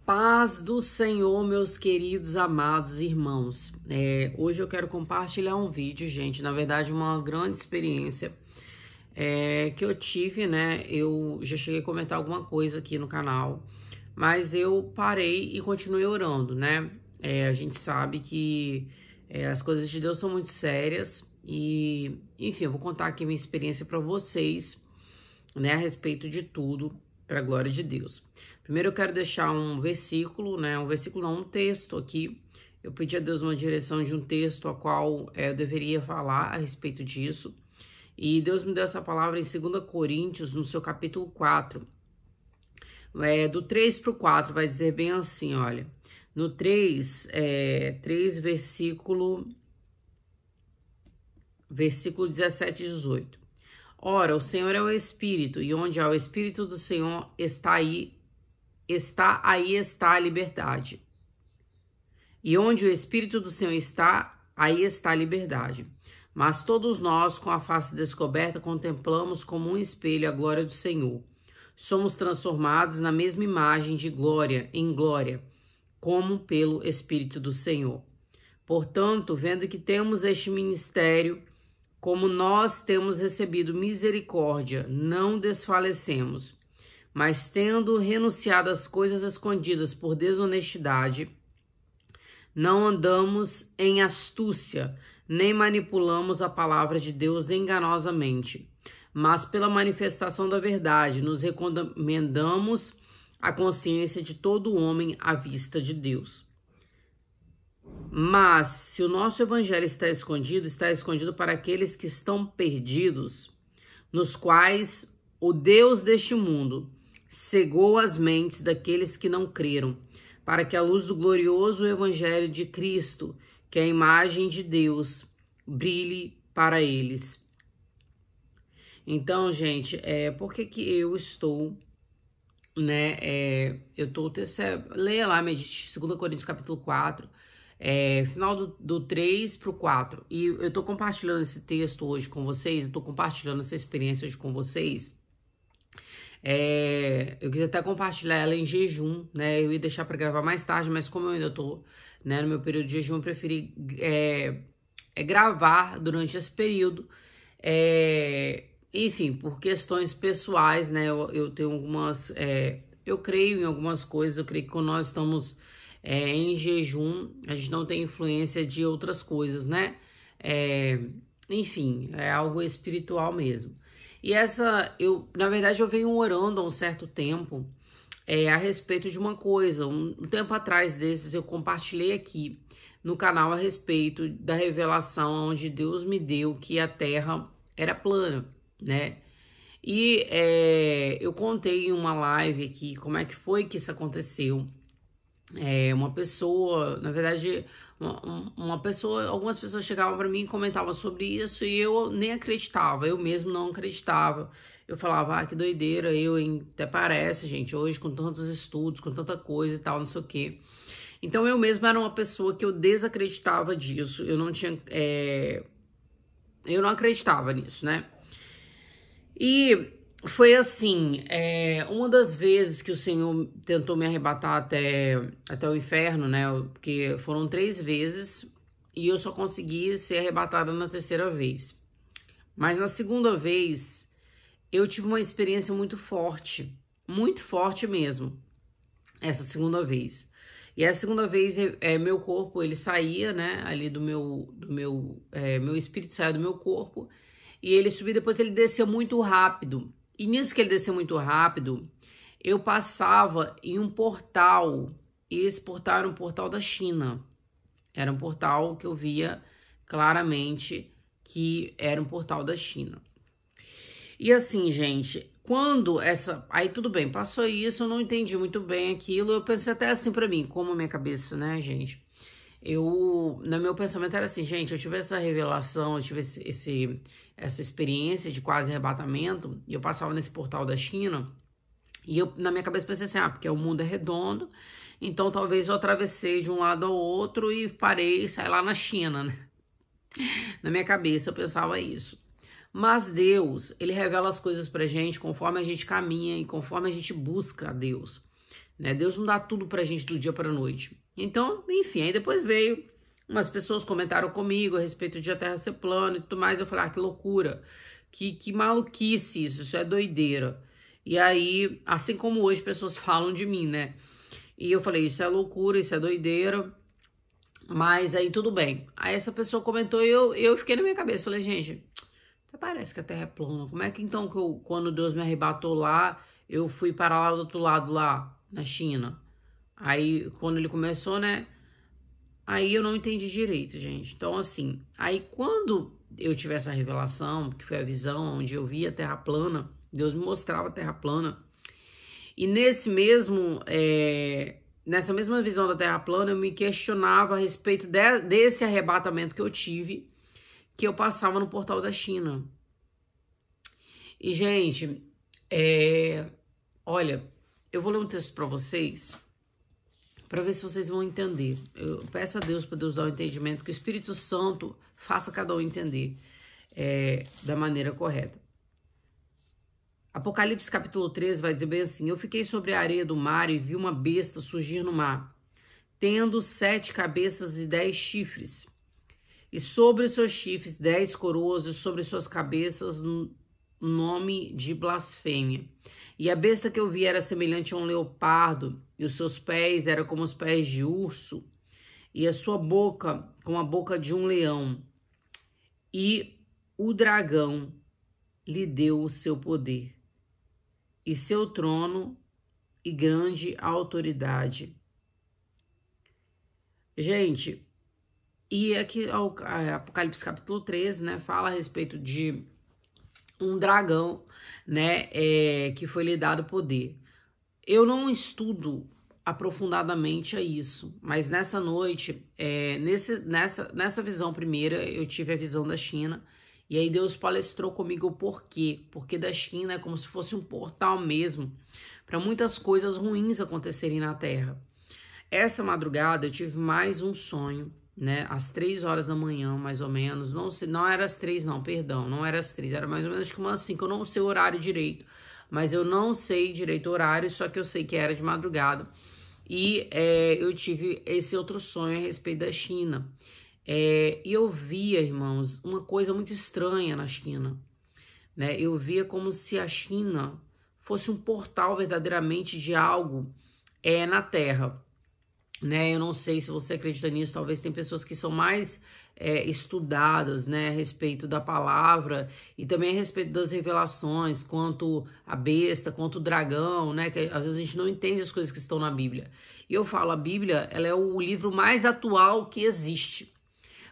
Paz do Senhor, meus queridos, amados irmãos. Hoje eu quero compartilhar um vídeo, gente. Na verdade, uma grande experiência que eu tive, né? Eu já cheguei a comentar alguma coisa aqui no canal, mas eu parei e continuei orando, né? A gente sabe que as coisas de Deus são muito sérias e, enfim, eu vou contar aqui minha experiência para vocês, né? A respeito de tudo, para a glória de Deus. Primeiro eu quero deixar um versículo, né? Um texto aqui. Eu pedi a Deus uma direção de um texto a qual eu deveria falar a respeito disso. E Deus me deu essa palavra em 2 Coríntios, no seu capítulo 4. Do 3 para o 4, vai dizer bem assim, olha. No 3, versículo 17 e 18. Ora, o Senhor é o Espírito, e onde há o Espírito do Senhor está a liberdade. E onde o Espírito do Senhor está, aí está a liberdade. Mas todos nós, com a face descoberta, contemplamos como um espelho a glória do Senhor. Somos transformados na mesma imagem de glória em glória, como pelo Espírito do Senhor. Portanto, vendo que temos este ministério, como nós temos recebido misericórdia, não desfalecemos, mas tendo renunciado às coisas escondidas por desonestidade, não andamos em astúcia, nem manipulamos a palavra de Deus enganosamente, mas pela manifestação da verdade nos recomendamos a consciência de todo homem à vista de Deus. Mas se o nosso evangelho está escondido para aqueles que estão perdidos, nos quais o Deus deste mundo cegou as mentes daqueles que não creram, para que a luz do glorioso evangelho de Cristo, que é a imagem de Deus, brilhe para eles. Então, gente, por que eu estou, né, leia lá, medite 2 Coríntios capítulo 4, final do 3 para o 4. E eu tô compartilhando esse texto hoje com vocês, eu tô compartilhando essa experiência hoje com vocês. Eu quis até compartilhar ela em jejum, né? Eu ia deixar para gravar mais tarde, mas como eu ainda tô, né, no meu período de jejum, eu preferi gravar durante esse período. Enfim, por questões pessoais, né? Eu tenho algumas... eu creio em algumas coisas, eu creio que quando nós estamos em jejum, a gente não tem influência de outras coisas, né? Enfim, é algo espiritual mesmo. E na verdade, eu venho orando há um certo tempo a respeito de uma coisa. Um tempo atrás desses, eu compartilhei aqui no canal a respeito da revelação onde Deus me deu que a Terra era plana, né? E eu contei em uma live aqui como é que foi que isso aconteceu. Uma pessoa, na verdade, algumas pessoas chegavam para mim e comentavam sobre isso e eu nem acreditava, eu mesmo não acreditava. Eu falava, que doideira, até parece, gente, hoje com tantos estudos, com tanta coisa e tal, não sei o quê. Então eu mesma era uma pessoa que eu desacreditava disso, eu não acreditava nisso, né? E foi assim, uma das vezes que o Senhor tentou me arrebatar até o inferno, né? Porque foram 3 vezes e eu só consegui ser arrebatada na 3ª vez. Mas na 2ª vez, eu tive uma experiência muito forte mesmo, essa 2ª vez. E essa 2ª vez, meu corpo, ele saía, né? Ali meu espírito saía do meu corpo e ele subia, depois ele descia muito rápido. E nisso que ele desceu muito rápido, eu passava em um portal, e esse portal era um portal da China. Era um portal que eu via claramente que era um portal da China. E assim, gente, aí tudo bem, passou isso, eu não entendi muito bem aquilo, eu pensei até assim pra mim, como a minha cabeça, né, gente? No meu pensamento era assim, gente, eu tive essa revelação, eu tive essa experiência de quase arrebatamento, e eu passava nesse portal da China, e eu, na minha cabeça, pensei assim, porque o mundo é redondo, então talvez eu atravessei de um lado ao outro e parei e saí lá na China, né? Na minha cabeça eu pensava isso. Mas Deus, ele revela as coisas pra gente conforme a gente caminha e conforme a gente busca a Deus. né? Deus não dá tudo pra gente do dia pra noite. Então, enfim, aí depois veio, umas pessoas comentaram comigo a respeito de a Terra ser plana e tudo mais. Eu falei, que loucura, que maluquice isso é doideira. E aí, assim como hoje pessoas falam de mim, né? E eu falei, isso é loucura, isso é doideira. Mas aí tudo bem. Aí essa pessoa comentou e eu fiquei na minha cabeça. Falei, gente, até parece que a Terra é plana. Como é que então, quando Deus me arrebatou lá, eu fui para lá do outro lado, lá na China? Aí, quando ele começou, né? Aí eu não entendi direito, gente. Então, assim, aí quando eu tive essa revelação, que foi a visão onde eu vi a Terra plana, Deus me mostrava a Terra plana. E nessa mesma visão da Terra plana, eu me questionava a respeito desse arrebatamento que eu tive, que eu passava no portal da China. E, gente, olha, eu vou ler um texto para vocês, para ver se vocês vão entender. Eu peço a Deus para Deus dar o entendimento, que o Espírito Santo faça cada um entender da maneira correta. Apocalipse capítulo 13 vai dizer bem assim: eu fiquei sobre a areia do mar e vi uma besta surgir no mar, tendo 7 cabeças e 10 chifres, e sobre os seus chifres 10 coroas, e sobre suas cabeças nome de blasfêmia. E a besta que eu vi era semelhante a um leopardo, e os seus pés eram como os pés de urso, e a sua boca como a boca de um leão. E o dragão lhe deu o seu poder, e seu trono e grande autoridade. Gente, e aqui Apocalipse capítulo 13, né, fala a respeito de um dragão, né, que foi lhe dado poder. Eu não estudo aprofundadamente a isso, mas nessa noite, nessa visão primeira, eu tive a visão da China. E aí Deus palestrou comigo o porquê. Porque da China é como se fosse um portal mesmo para muitas coisas ruins acontecerem na Terra. Essa madrugada eu tive mais um sonho, né? Às 3 horas da manhã, mais ou menos. Não sei, não era às 3 não, perdão. Não era às 3, era mais ou menos que umas 5. Eu não sei o horário direito. Mas eu não sei direito o horário, só que eu sei que era de madrugada. E eu tive esse outro sonho a respeito da China. E eu via, irmãos, uma coisa muito estranha na China, né? Eu via como se a China fosse um portal verdadeiramente de algo na Terra, né? Eu não sei se você acredita nisso, talvez tem pessoas que são mais estudadas, né, a respeito da palavra e também a respeito das revelações, quanto a besta, quanto o dragão, né, que às vezes a gente não entende as coisas que estão na Bíblia. E eu falo, a Bíblia, ela é o livro mais atual que existe.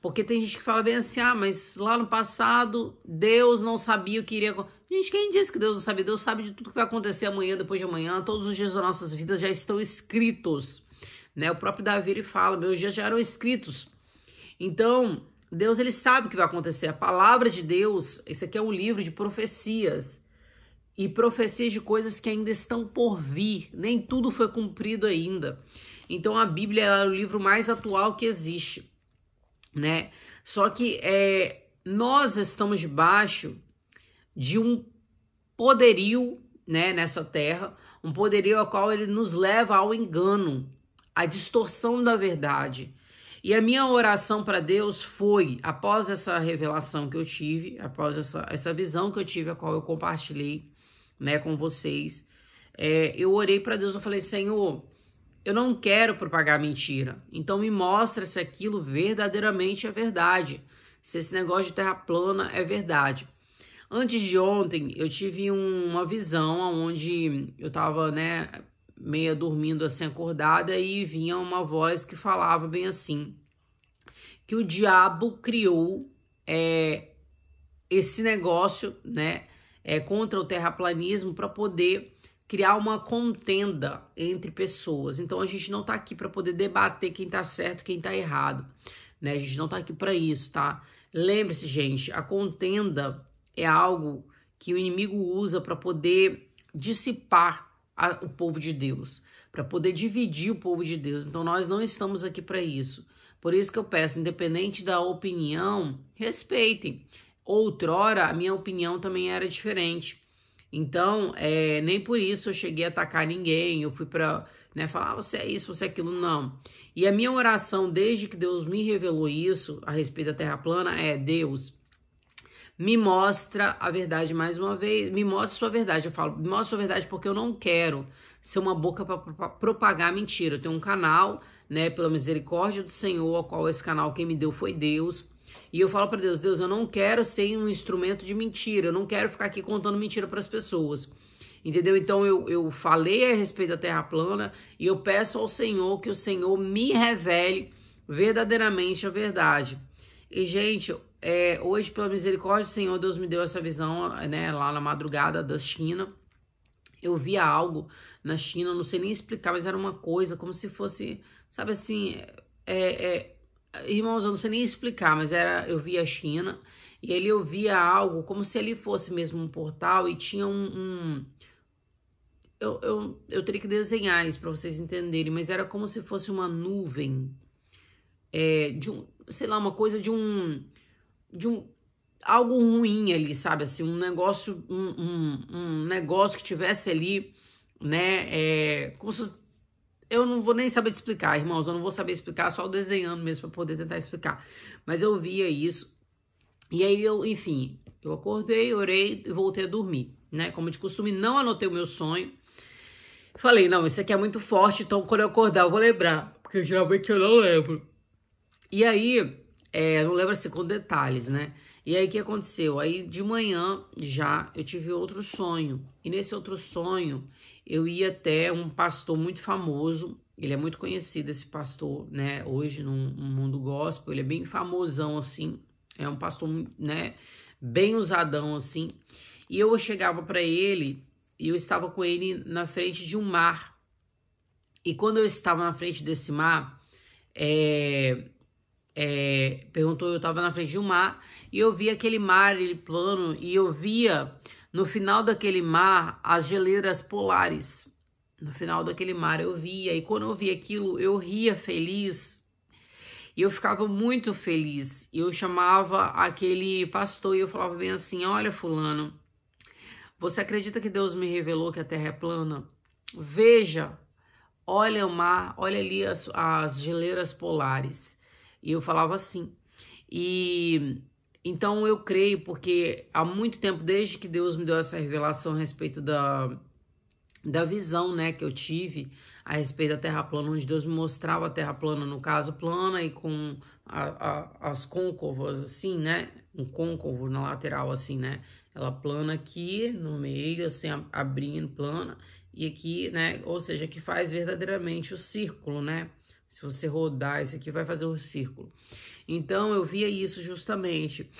Porque tem gente que fala bem assim, mas lá no passado Deus não sabia o que iria acontecer. Gente, quem disse que Deus não sabia? Deus sabe de tudo que vai acontecer amanhã, depois de amanhã. Todos os dias das nossas vidas já estão escritos, né? O próprio Davi, ele fala, meus dias já eram escritos. Então, Deus, ele sabe o que vai acontecer. A palavra de Deus, esse aqui é um livro de profecias. E profecias de coisas que ainda estão por vir. Nem tudo foi cumprido ainda. Então, a Bíblia é o livro mais atual que existe, né? Só que nós estamos debaixo de um poderio, né, nessa terra, um poderio ao qual ele nos leva ao engano, à distorção da verdade. E a minha oração para Deus foi, após essa revelação que eu tive, após essa visão que eu tive, a qual eu compartilhei, né, com vocês, eu orei para Deus, eu falei, Senhor, eu não quero propagar mentira. Então me mostra se aquilo verdadeiramente é verdade. Se esse negócio de terra plana é verdade. Antes de ontem, eu tive uma visão onde eu tava, né, meia dormindo assim, acordada, e vinha uma voz que falava bem assim, que o diabo criou esse negócio, né, contra o terraplanismo para poder criar uma contenda entre pessoas. Então a gente não tá aqui para poder debater quem tá certo e quem tá errado, né? A gente não tá aqui para isso, tá? Lembre-se, gente, a contenda é algo que o inimigo usa para poder dissipar o povo de Deus, para poder dividir o povo de Deus. Então nós não estamos aqui para isso. Por isso que eu peço, independente da opinião, respeitem. Outrora a minha opinião também era diferente. Então, nem por isso eu cheguei a atacar ninguém, eu fui né? Falar, você é isso, você é aquilo, não. E a minha oração, desde que Deus me revelou isso, a respeito da Terra plana, é: Deus, me mostra a verdade mais uma vez, me mostra sua verdade. Eu falo, me mostra sua verdade porque eu não quero ser uma boca para propagar mentira. Eu tenho um canal, né, pela misericórdia do Senhor, ao qual esse canal quem me deu foi Deus. E eu falo para Deus, Deus, eu não quero ser um instrumento de mentira, eu não quero ficar aqui contando mentira para as pessoas. Entendeu? Então eu falei a respeito da Terra plana e eu peço ao Senhor que o Senhor me revele verdadeiramente a verdade. E, gente, hoje, pela misericórdia do Senhor, Deus me deu essa visão, né, lá na madrugada da China. Eu via algo na China, não sei nem explicar, mas era uma coisa como se fosse, sabe assim, irmãos, eu não sei nem explicar, mas eu via a China, e ali eu via algo como se ali fosse mesmo um portal, e tinha eu teria que desenhar isso para vocês entenderem, mas era como se fosse uma nuvem, sei lá, uma coisa de um algo ruim ali, sabe, assim, um negócio, um negócio que tivesse ali, né, como se eu não vou nem saber te explicar, irmãos, eu não vou saber explicar, só desenhando mesmo para poder tentar explicar, mas eu via isso, e aí enfim, eu acordei, orei e voltei a dormir, né, como de costume, não anotei o meu sonho, falei, não, isso aqui é muito forte, então quando eu acordar eu vou lembrar, porque geralmente eu não lembro. E aí, não lembro assim com detalhes, né? E aí, o que aconteceu? Aí, de manhã, já, eu tive outro sonho. E nesse outro sonho, eu ia até um pastor muito famoso. Ele é muito conhecido, esse pastor, né? Hoje, no mundo gospel, ele é bem famosão, assim. É um pastor, né? Bem usadão, assim. E eu chegava para ele, e eu estava com ele na frente de um mar. E quando eu estava na frente desse mar, perguntou, eu estava na frente de um mar e eu via aquele mar, ele plano, e eu via no final daquele mar as geleiras polares. No final daquele mar eu via, e quando eu via aquilo, eu ria feliz, e eu ficava muito feliz. E eu chamava aquele pastor e eu falava bem assim: olha, fulano, você acredita que Deus me revelou que a terra é plana? Veja, olha o mar, olha ali as geleiras polares. E eu falava assim. E então eu creio, porque há muito tempo, desde que Deus me deu essa revelação a respeito da visão, né, que eu tive a respeito da terra plana, onde Deus me mostrava a terra plana, no caso plana, e com as côncavas assim, né, um côncavo na lateral assim, né, ela plana aqui no meio, assim, abrindo plana, e aqui, né, ou seja, que faz verdadeiramente o círculo, né. Se você rodar, esse aqui vai fazer o círculo. Então, eu via isso justamente.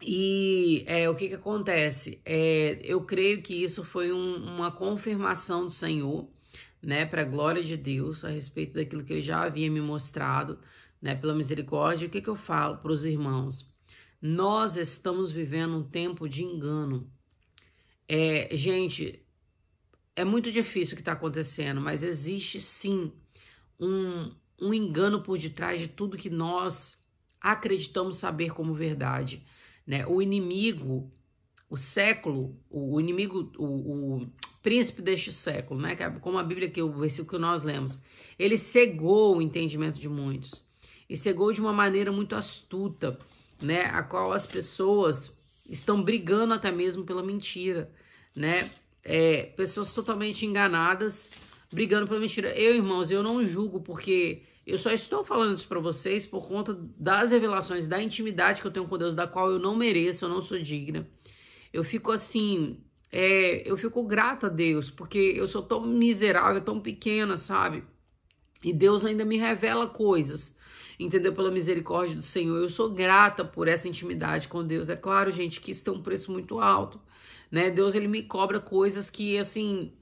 E o que acontece? Eu creio que isso foi uma confirmação do Senhor, né? Para a glória de Deus, a respeito daquilo que Ele já havia me mostrado, né? Pela misericórdia. O que eu falo para os irmãos? Nós estamos vivendo um tempo de engano. Gente, é muito difícil o que está acontecendo, mas existe sim um engano por detrás de tudo que nós acreditamos saber como verdade, né? O inimigo, o século, o inimigo, o príncipe deste século, né? Como a Bíblia, que o versículo que nós lemos, ele cegou o entendimento de muitos, e cegou de uma maneira muito astuta, né? A qual as pessoas estão brigando até mesmo pela mentira, né? Pessoas totalmente enganadas, brigando pela mentira. Irmãos, eu não julgo, porque eu só estou falando isso para vocês por conta das revelações, da intimidade que eu tenho com Deus, da qual eu não mereço, eu não sou digna. Eu fico assim, eu fico grata a Deus, porque eu sou tão miserável, tão pequena, sabe? E Deus ainda me revela coisas, entendeu? Pela misericórdia do Senhor. Eu sou grata por essa intimidade com Deus. É claro, gente, que isso tem um preço muito alto, né? Deus, ele me cobra coisas que, assim,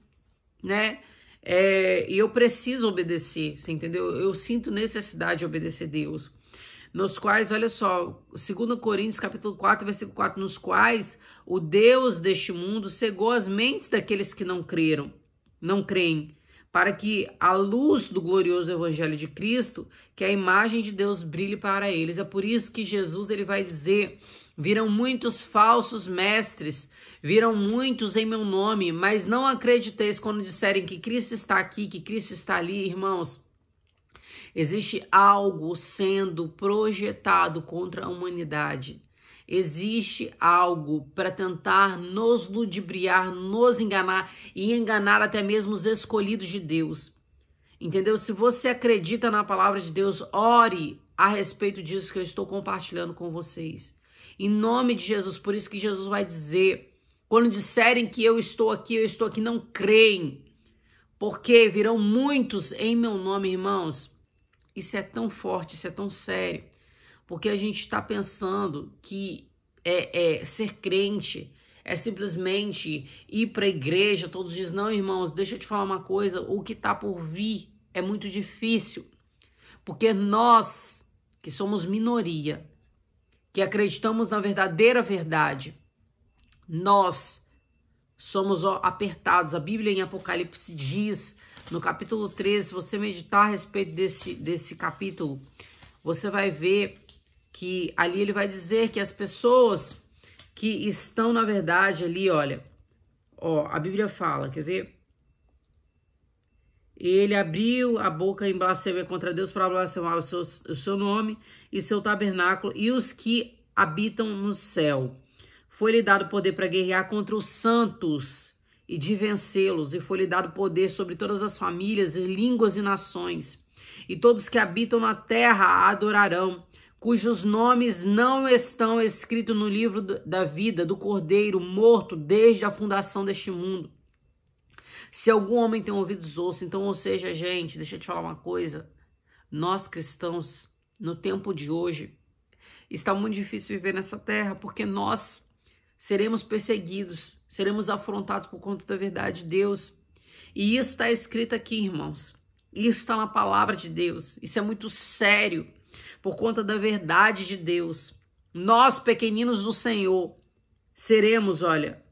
né? E eu preciso obedecer, você entendeu? Eu sinto necessidade de obedecer a Deus. Nos quais, olha só, 2 Coríntios capítulo 4, versículo 4, nos quais o Deus deste mundo cegou as mentes daqueles que não creem, para que a luz do glorioso evangelho de Cristo, que é a imagem de Deus, brilhe para eles. É por isso que Jesus, ele vai dizer Virão muitos falsos mestres, virão muitos em meu nome, mas não acrediteis quando disserem que Cristo está aqui, que Cristo está ali, irmãos. Existe algo sendo projetado contra a humanidade. Existe algo para tentar nos ludibriar, nos enganar e enganar até mesmo os escolhidos de Deus. Entendeu? Se você acredita na palavra de Deus, ore a respeito disso que eu estou compartilhando com vocês. Em nome de Jesus, por isso que Jesus vai dizer, quando disserem que eu estou aqui, não creem. Porque virão muitos em meu nome, irmãos. Isso é tão forte, isso é tão sério. Porque a gente está pensando que ser crente é simplesmente ir para a igreja todos os dias. Não, irmãos, deixa eu te falar uma coisa. O que está por vir é muito difícil. Porque nós, que somos minoria, que acreditamos na verdadeira verdade, nós somos apertados. A Bíblia em Apocalipse diz, no capítulo 13, se você meditar a respeito desse capítulo, você vai ver que ali ele vai dizer que as pessoas que estão, na verdade, ali, olha, a Bíblia fala, quer ver? Ele abriu a boca em blasfêmia contra Deus para blasfemar o seu nome e seu tabernáculo e os que habitam no céu. Foi-lhe dado poder para guerrear contra os santos e de vencê-los, e foi-lhe dado poder sobre todas as famílias e línguas e nações. E todos que habitam na terra a adorarão, cujos nomes não estão escritos no livro da vida do Cordeiro morto desde a fundação deste mundo. Se algum homem tem ouvidos, ouça. Então, ou seja, gente, deixa eu te falar uma coisa. Nós cristãos, no tempo de hoje, está muito difícil viver nessa terra, porque nós seremos perseguidos, seremos afrontados por conta da verdade de Deus. E isso está escrito aqui, irmãos. Isso está na palavra de Deus. Isso é muito sério, por conta da verdade de Deus. Nós, pequeninos do Senhor, seremos, olha,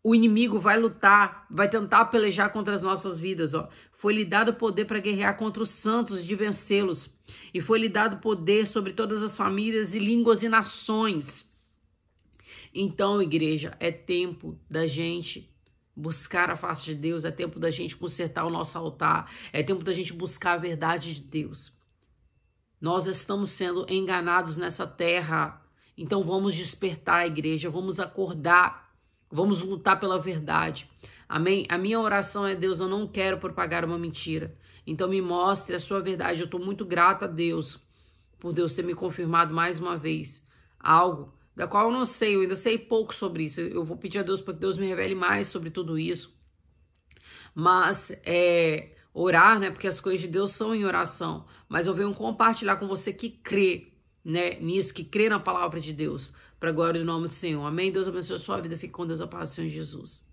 o inimigo vai lutar, vai tentar pelejar contra as nossas vidas. Foi-lhe dado poder para guerrear contra os santos e de vencê-los. E foi-lhe dado poder sobre todas as famílias e línguas e nações. Então, igreja, é tempo da gente buscar a face de Deus, é tempo da gente consertar o nosso altar, é tempo da gente buscar a verdade de Deus. Nós estamos sendo enganados nessa terra, então vamos despertar a igreja, vamos acordar, vamos lutar pela verdade. Amém? A minha oração é, Deus, eu não quero propagar uma mentira. Então me mostre a sua verdade. Eu estou muito grata a Deus por Deus ter me confirmado mais uma vez algo da qual eu não sei, eu ainda sei pouco sobre isso. Eu vou pedir a Deus para que Deus me revele mais sobre tudo isso. Mas orar, né? Porque as coisas de Deus são em oração. Mas eu venho compartilhar com você que crê, né, nisso, que crê na palavra de Deus, para a glória do nome do Senhor. Amém? Deus abençoe a sua vida. Fique com Deus, a paz do Senhor Jesus.